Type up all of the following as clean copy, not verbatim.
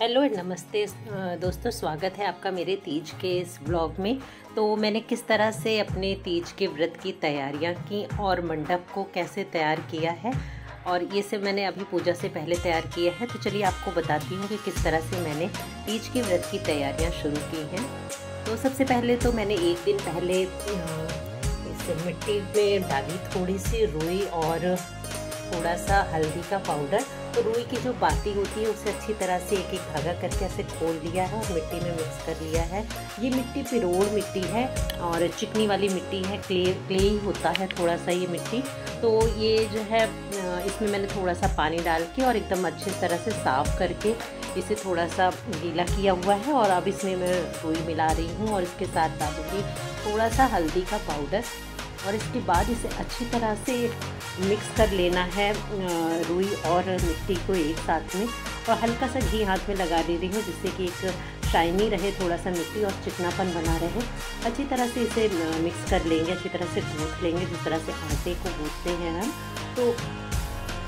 Hello and नमस्ते दोस्तों, स्वागत है आपका मेरे तीज के इस ब्लॉग में। तो मैंने किस तरह से अपने तीज के व्रत की तैयारियां की और मंडप को कैसे तैयार किया है, और ये सब मैंने अभी पूजा से पहले तैयार किया है। तो चलिए आपको बताती हूँ कि किस तरह से मैंने तीज के व्रत की तैयारियाँ शुरू की हैं। तो सबसे पहले तो मैंने एक दिन पहले इस मिट्टी में डाली थोड़ी सी रुई और थोड़ा सा हल्दी का पाउडर। तो रुई की जो बाती होती है उसे अच्छी तरह से एक एक धागा करके ऐसे खोल लिया है और मिट्टी में मिक्स कर लिया है। ये मिट्टी पिरोड़ मिट्टी है और चिकनी वाली मिट्टी है, क्ले ही होता है थोड़ा सा ये मिट्टी। तो ये जो है इसमें मैंने थोड़ा सा पानी डाल के और एकदम अच्छी तरह से साफ़ करके इसे थोड़ा सा गीला किया हुआ है। और अब इसमें मैं रुई मिला रही हूँ और इसके साथ डालूँगी थोड़ा सा हल्दी का पाउडर। और इसके बाद इसे अच्छी तरह से मिक्स कर लेना है रुई और मिट्टी को एक साथ में। और हल्का सा घी हाथ में लगा दे रही हूँ जिससे कि एक शाइनी रहे थोड़ा सा मिट्टी और चिकनापन बना रहे। अच्छी तरह से इसे मिक्स कर लेंगे, अच्छी तरह से गूँथ लेंगे जिस तरह से आटे को गूँथते हैं हम। तो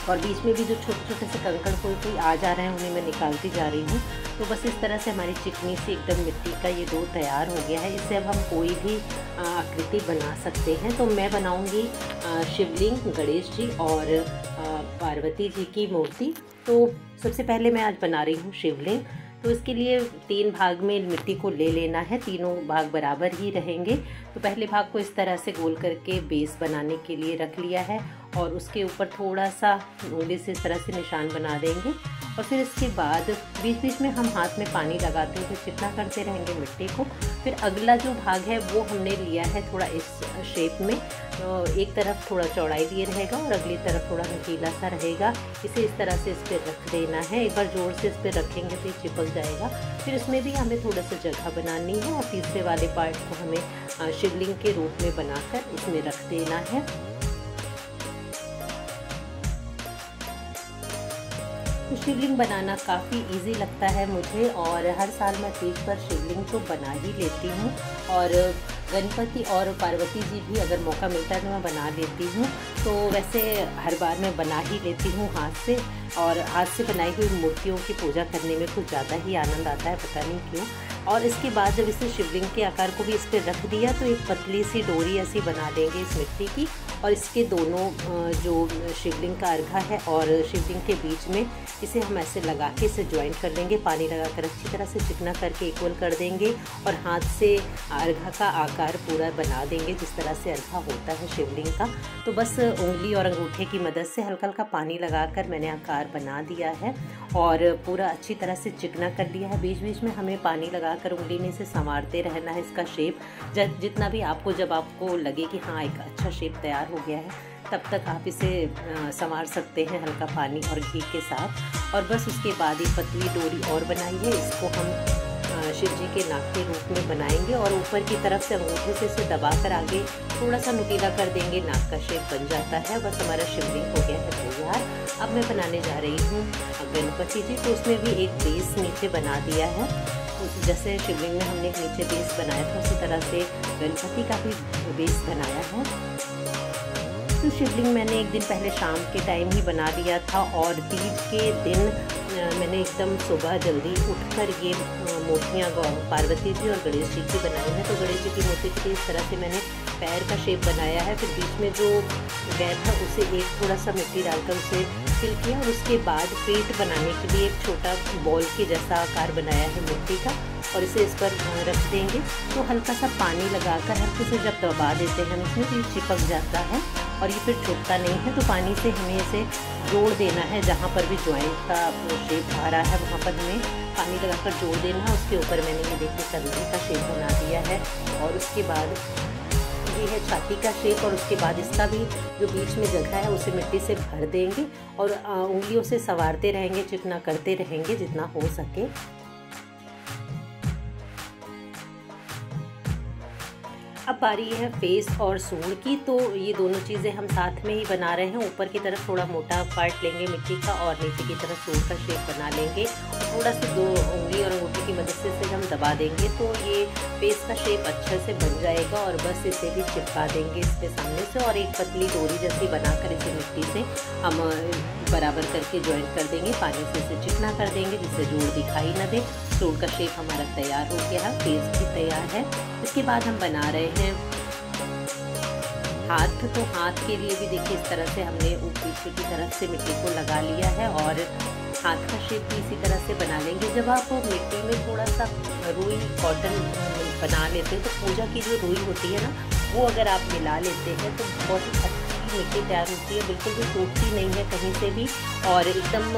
और बीच में भी जो छोटे छोटे से कंकड़ कोई आ जा रहे हैं उन्हें मैं निकालती जा रही हूँ। तो बस इस तरह से हमारी चिकनी सी एकदम मिट्टी का ये डो तैयार हो गया है। इससे अब हम कोई भी आकृति बना सकते हैं। तो मैं बनाऊँगी शिवलिंग, गणेश जी और पार्वती जी की मूर्ति। तो सबसे पहले मैं आज बना रही हूँ शिवलिंग। तो इसके लिए 3 भाग में मिट्टी को ले लेना है, तीनों भाग बराबर ही रहेंगे। तो पहले भाग को इस तरह से गोल करके बेस बनाने के लिए रख लिया है और उसके ऊपर थोड़ा सा उंगली से इस तरह से निशान बना देंगे। और फिर इसके बाद बीच बीच में हम हाथ में पानी लगाते हुए चिकना करते रहेंगे मिट्टी को। फिर अगला जो भाग है वो हमने लिया है थोड़ा इस शेप में, एक तरफ थोड़ा चौड़ाई लिए रहेगा और अगली तरफ थोड़ा नुकीला सा रहेगा। इसे इस तरह से इस पर रख देना है। एक बार जोर से इस पर रखेंगे तो ये चिपक जाएगा। फिर इसमें भी हमें थोड़ा सा जगह बनानी है और तीसरे वाले पार्ट को हमें शिवलिंग के रूप में बनाकर इसमें रख देना है। तो शिवलिंग बनाना काफ़ी इजी लगता है मुझे और हर साल मैं तीज पर शिवलिंग तो बना ही लेती हूँ। और गणपति और पार्वती जी भी अगर मौका मिलता है तो मैं बना लेती हूँ। तो वैसे हर बार मैं बना ही लेती हूँ हाथ से। और हाथ से बनाई हुई मूर्तियों की पूजा करने में कुछ ज़्यादा ही आनंद आता है, पता नहीं क्यों। और इसके बाद जब इसे शिवलिंग के आकार को भी इस पर रख दिया तो एक पतली सी डोरी ऐसी बना देंगे इस मिट्टी की। और इसके दोनों जो शिवलिंग का अर्घा है और शिवलिंग के बीच में इसे हम ऐसे लगा के इसे ज्वाइंट कर देंगे, पानी लगाकर अच्छी तरह से चिकना करके इक्वल कर देंगे और हाथ से अर्घा का आकार पूरा बना देंगे जिस तरह से अर्घा होता है शिवलिंग का। तो बस उंगली और अंगूठे की मदद से हल्का हल्का पानी लगाकर मैंने आकार बना दिया है और पूरा अच्छी तरह से चिकना कर लिया है। बीच बीच में हमें पानी लगाकर उंगली में इसे संवारते रहना है इसका शेप। जितना भी जब आपको लगे कि हाँ एक अच्छा शेप तैयार हो गया है तब तक आप इसे संवार सकते हैं हल्का पानी और घी के साथ। और बस उसके बाद एक पतली डोरी और बनाई है, इसको हम शिव जी के नाक के रूप में बनाएंगे और ऊपर की तरफ से अंगूठे से इसे दबाकर आगे थोड़ा सा नुकीला कर देंगे, नाक का शेप बन जाता है। बस हमारा शिवलिंग हो गया है तैयार। अब मैं बनाने जा रही हूँ गणपति जी। तो उसमें भी एक बेस नीचे बना दिया है। जैसे शिवलिंग में हमने एक नीचे बेस बनाया था उसी तरह से गणपति का भी बेस बनाया है। तो शिवलिंग मैंने एक दिन पहले शाम के टाइम ही बना लिया था और तीज के दिन मैंने एकदम सुबह जल्दी उठकर ये मूर्तियाँ पार्वती जी और गणेश जी की बनाई हैं। तो गणेश जी की मूर्ति के लिए इस तरह से मैंने पैर का शेप बनाया है। फिर बीच में जो गैप है उसे एक थोड़ा सा मिट्टी डालकर उसे फिल किया और उसके बाद पेट बनाने के लिए एक छोटा बॉल के जैसा आकार बनाया है मिट्टी का और इसे इस पर रख देंगे। तो हल्का सा पानी लगाकर हल्के से जब दबा देते हैं इसमें तो ये चिपक जाता है और ये फिर छूटता नहीं है। तो पानी से हमें इसे जोड़ देना है, जहाँ पर भी ज्वाइंट का शेप आ रहा है वहाँ पर हमें पानी लगाकर जोड़ देना है। उसके ऊपर मैंने ये देखिए कंधे का शेप बना दिया है और उसके बाद ये है छाती का शेप। और उसके बाद इसका भी जो बीच में जगह है उसे मिट्टी से भर देंगे और उंगलियों से संवारते रहेंगे, चिकना करते रहेंगे जितना हो सके। अब बारी है फेस और सूंड की। तो ये दोनों चीज़ें हम साथ में ही बना रहे हैं। ऊपर की तरफ थोड़ा मोटा पार्ट लेंगे मिट्टी का और नीचे की तरफ सूंड का शेप बना लेंगे और थोड़ा सा 2 उंगली और अंगूठी की मदद से इसे हम दबा देंगे तो ये फेस का शेप अच्छे से बन जाएगा। और बस इसे भी चिपका देंगे इसके सामने से और एक पतली डोरी जैसी बनाकर इसे मिट्टी से हम बराबर करके ज्वाइंट कर देंगे, पानी से इसे चिकना कर देंगे जिससे जोड़ दिखाई न दे। जोड़ का शेप हमारा तैयार हो गया है, पेस्ट भी तैयार है। इसके बाद हम बना रहे हैं हाथ। तो हाथ के लिए भी देखिए इस तरह से हमने पीछे की तरफ से मिट्टी को लगा लिया है और हाथ का शेप भी इसी तरह से बना लेंगे। जब आप मिट्टी में थोड़ा सा रुई कॉटन बना लेते हैं तो पूजा की जो रुई होती है ना, वो अगर आप मिला लेते हैं तो बहुत ही अच्छी मिट्टी तैयार होती है, बिल्कुल भी टूटती नहीं है कहीं से भी और एकदम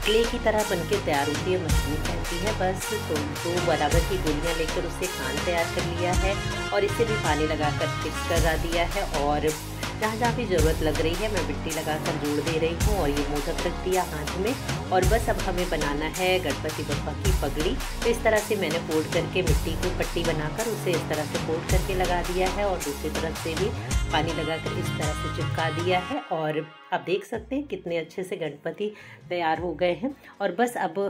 क्ले की तरह बनके तैयार होती है, मजबूत रहती है। बस तो बराबर की गोलियां लेकर उससे खान तैयार कर लिया है और इससे भी पानी लगाकर फिक्स करा दिया है और जहाँ जहाँ भी ज़रूरत लग रही है मैं मिट्टी लगाकर जोड़ दे रही हूँ और ये मोदक रख दिया हाथ में। और बस अब हमें बनाना है गणपति बप्पा की पगड़ी। तो इस तरह से मैंने फोल्ड करके मिट्टी को पट्टी बनाकर उसे इस तरह से फोल्ड करके लगा दिया है और दूसरी तरफ से भी पानी लगाकर इस तरह से चिपका दिया है और आप देख सकते हैं कितने अच्छे से गणपति तैयार हो गए हैं। और बस अब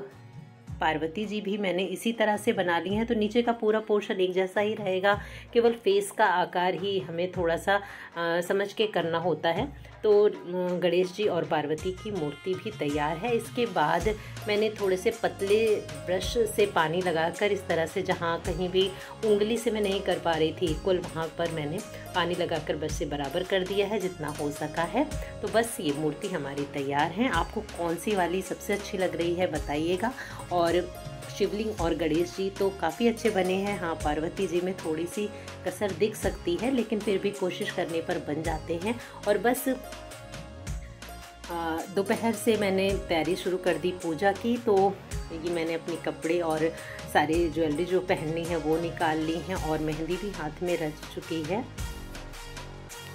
पार्वती जी भी मैंने इसी तरह से बना ली हैं। तो नीचे का पूरा पोर्शन एक जैसा ही रहेगा, केवल फेस का आकार ही हमें थोड़ा सा समझ के करना होता है। तो गणेश जी और पार्वती की मूर्ति भी तैयार है। इसके बाद मैंने थोड़े से पतले ब्रश से पानी लगाकर इस तरह से जहाँ कहीं भी उंगली से मैं नहीं कर पा रही थी इक्वल, वहाँ पर मैंने पानी लगाकर ब्रश से बराबर कर दिया है जितना हो सका है। तो बस ये मूर्ति हमारी तैयार है। आपको कौन सी वाली सबसे अच्छी लग रही है बताइएगा। और शिवलिंग और गणेश जी तो काफ़ी अच्छे बने हैं। हाँ, पार्वती जी में थोड़ी सी कसर दिख सकती है लेकिन फिर भी कोशिश करने पर बन जाते हैं। और बस दोपहर से मैंने तैयारी शुरू कर दी पूजा की। तो ये मैंने अपने कपड़े और सारी ज्वेलरी जो पहननी है वो निकाल ली हैं और मेहंदी भी हाथ में रच चुकी है।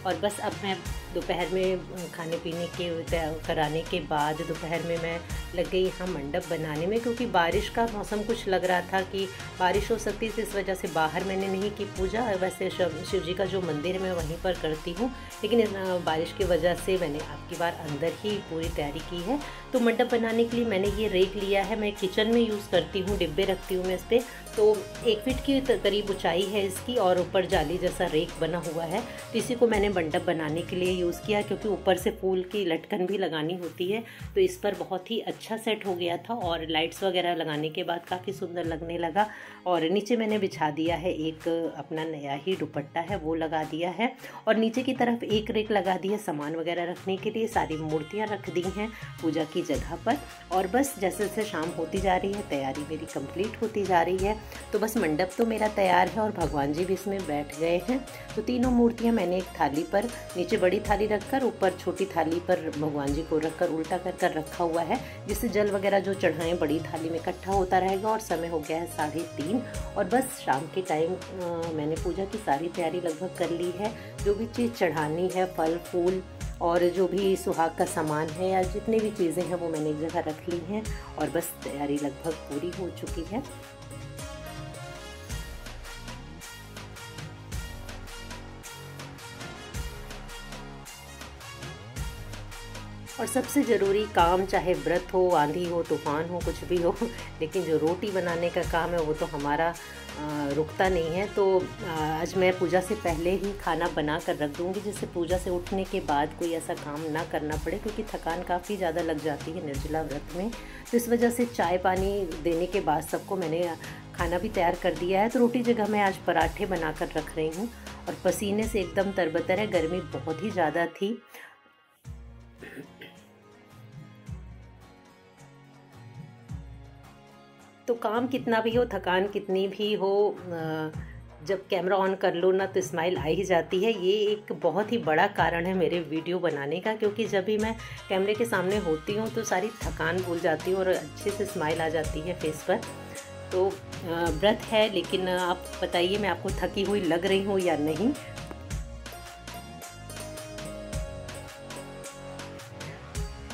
और बस अब मैं दोपहर में खाने पीने के कराने के बाद दोपहर में मैं लग गई यहाँ मंडप बनाने में, क्योंकि बारिश का मौसम कुछ लग रहा था कि बारिश हो सकती थी, इस वजह से बाहर मैंने नहीं की पूजा। वैसे शिव जी का जो मंदिर है मैं वहीं पर करती हूँ, लेकिन बारिश की वजह से मैंने आपकी बार अंदर ही पूरी तैयारी की है। तो मंडप बनाने के लिए मैंने ये रेक लिया है, मैं किचन में यूज़ करती हूँ, डिब्बे रखती हूँ मैं इस पर। तो 1 फीट की करीब ऊंचाई है इसकी और ऊपर जाली जैसा रेक बना हुआ है। तो इसी को मैंने मंडप बनाने के लिए यूज़ किया, क्योंकि ऊपर से फूल की लटकन भी लगानी होती है। तो इस पर बहुत ही अच्छा सेट हो गया था और लाइट्स वगैरह लगाने के बाद काफ़ी सुंदर लगने लगा। और नीचे मैंने बिछा दिया है एक अपना नया ही दुपट्टा है वो लगा दिया है और नीचे की तरफ एक रेक लगा दी है सामान वगैरह रखने के लिए। सारी मूर्तियाँ रख दी हैं पूजा की जगह पर। और बस जैसे जैसे शाम होती जा रही है तैयारी मेरी कंप्लीट होती जा रही है। तो बस मंडप तो मेरा तैयार है और भगवान जी भी इसमें बैठ गए हैं। तो तीनों मूर्तियाँ मैंने एक थाली पर, नीचे बड़ी थाली रखकर ऊपर छोटी थाली पर भगवान जी को रखकर उल्टा कर रखा हुआ है, जिससे जल वगैरह जो चढ़ाएं बड़ी थाली में इकट्ठा होता रहेगा। और समय हो गया है 3:30 और बस शाम के टाइम मैंने पूजा की सारी तैयारी लगभग कर ली है। जो भी चीज़ चढ़ानी है, फल फूल और जो भी सुहाग का सामान है या जितनी भी चीज़ें हैं वो मैंने एक जगह रख ली हैं और बस तैयारी लगभग पूरी हो चुकी है। और सबसे ज़रूरी काम, चाहे व्रत हो, आंधी हो, तूफान हो, कुछ भी हो, लेकिन जो रोटी बनाने का काम है वो तो हमारा रुकता नहीं है। तो आज मैं पूजा से पहले ही खाना बना कर रख दूँगी, जिससे पूजा से उठने के बाद कोई ऐसा काम ना करना पड़े, क्योंकि थकान काफ़ी ज़्यादा लग जाती है निर्जला व्रत में। तो इस वजह से चाय पानी देने के बाद सबको मैंने खाना भी तैयार कर दिया है। तो रोटी जगह मैं आज पराठे बना कर रख रही हूँ और पसीने से एकदम तरबतर है, गर्मी बहुत ही ज़्यादा थी। तो काम कितना भी हो, थकान कितनी भी हो, जब कैमरा ऑन कर लो ना तो स्माइल आ ही जाती है। ये एक बहुत ही बड़ा कारण है मेरे वीडियो बनाने का, क्योंकि जब भी मैं कैमरे के सामने होती हूँ तो सारी थकान भूल जाती हूँ और अच्छे से स्माइल आ जाती है फेस पर। तो व्रत है, लेकिन आप बताइए मैं आपको थकी हुई लग रही हूँ या नहीं।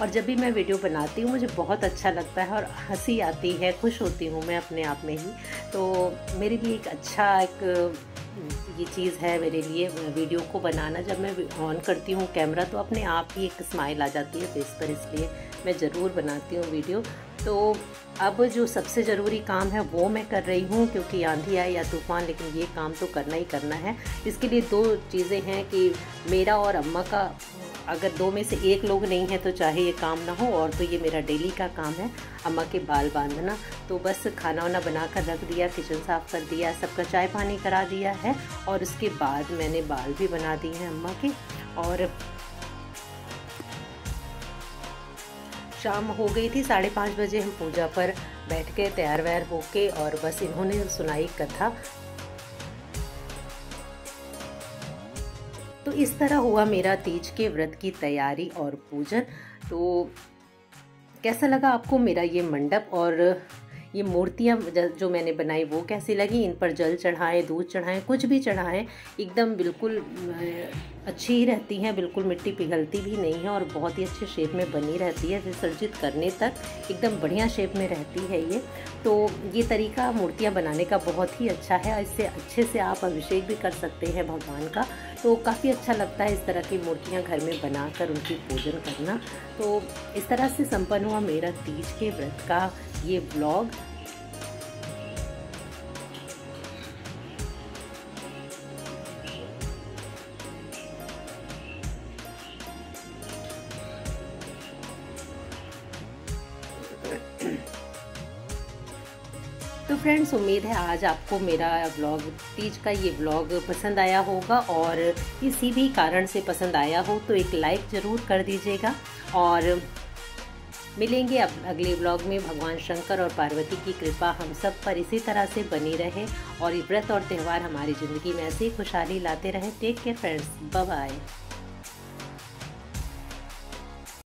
और जब भी मैं वीडियो बनाती हूँ मुझे बहुत अच्छा लगता है और हंसी आती है, खुश होती हूँ मैं अपने आप में ही। तो मेरे लिए एक अच्छा ये चीज़ है मेरे लिए वीडियो को बनाना। जब मैं ऑन करती हूँ कैमरा तो अपने आप ही एक स्माइल आ जाती है फेस पर, इसलिए मैं ज़रूर बनाती हूँ वीडियो। तो अब जो सबसे ज़रूरी काम है वो मैं कर रही हूँ, क्योंकि आंधी आए या तूफ़ान, लेकिन ये काम तो करना ही करना है। इसके लिए 2 चीज़ें हैं कि मेरा और अम्मा का अगर 2 में से 1 लोग नहीं है तो चाहे ये काम ना हो, और तो ये मेरा डेली का काम है अम्मा के बाल बांधना। तो बस खाना वाना बना कर रख दिया, किचन साफ़ कर दिया, सबका चाय पानी करा दिया है, और उसके बाद मैंने बाल भी बना दिए हैं अम्मा के। और शाम हो गई थी, 5:30 बजे हम पूजा पर बैठ के तैयार वैयार होके, और बस इन्होंने सुनाई कथा। तो इस तरह हुआ मेरा तीज के व्रत की तैयारी और पूजन। तो कैसा लगा आपको मेरा ये मंडप, और ये मूर्तियाँ जो मैंने बनाई वो कैसी लगी? इन पर जल चढ़ाएं, दूध चढ़ाएं, कुछ भी चढ़ाएं, एकदम बिल्कुल अच्छी ही रहती हैं, बिल्कुल मिट्टी पिघलती भी नहीं है, और बहुत ही अच्छे शेप में बनी रहती है। विसर्जित करने तक एकदम बढ़िया शेप में रहती है ये। तो ये तरीका मूर्तियाँ बनाने का बहुत ही अच्छा है, इससे अच्छे से आप अभिषेक भी कर सकते हैं भगवान का। तो काफ़ी अच्छा लगता है इस तरह की मूर्तियाँ घर में बनाकर उनकी पूजन करना। तो इस तरह से संपन्न हुआ मेरा तीज के व्रत का ये व्लॉग। तो फ्रेंड्स, उम्मीद है आज आपको मेरा व्लॉग, तीज का ये व्लॉग पसंद आया होगा, और किसी भी कारण से पसंद आया हो तो एक लाइक ज़रूर कर दीजिएगा। और मिलेंगे अब अगले व्लॉग में। भगवान शंकर और पार्वती की कृपा हम सब पर इसी तरह से बनी रहे, और व्रत और त्यौहार हमारी ज़िंदगी में ऐसे ही खुशहाली लाते रहे। Take care friends, bye bye.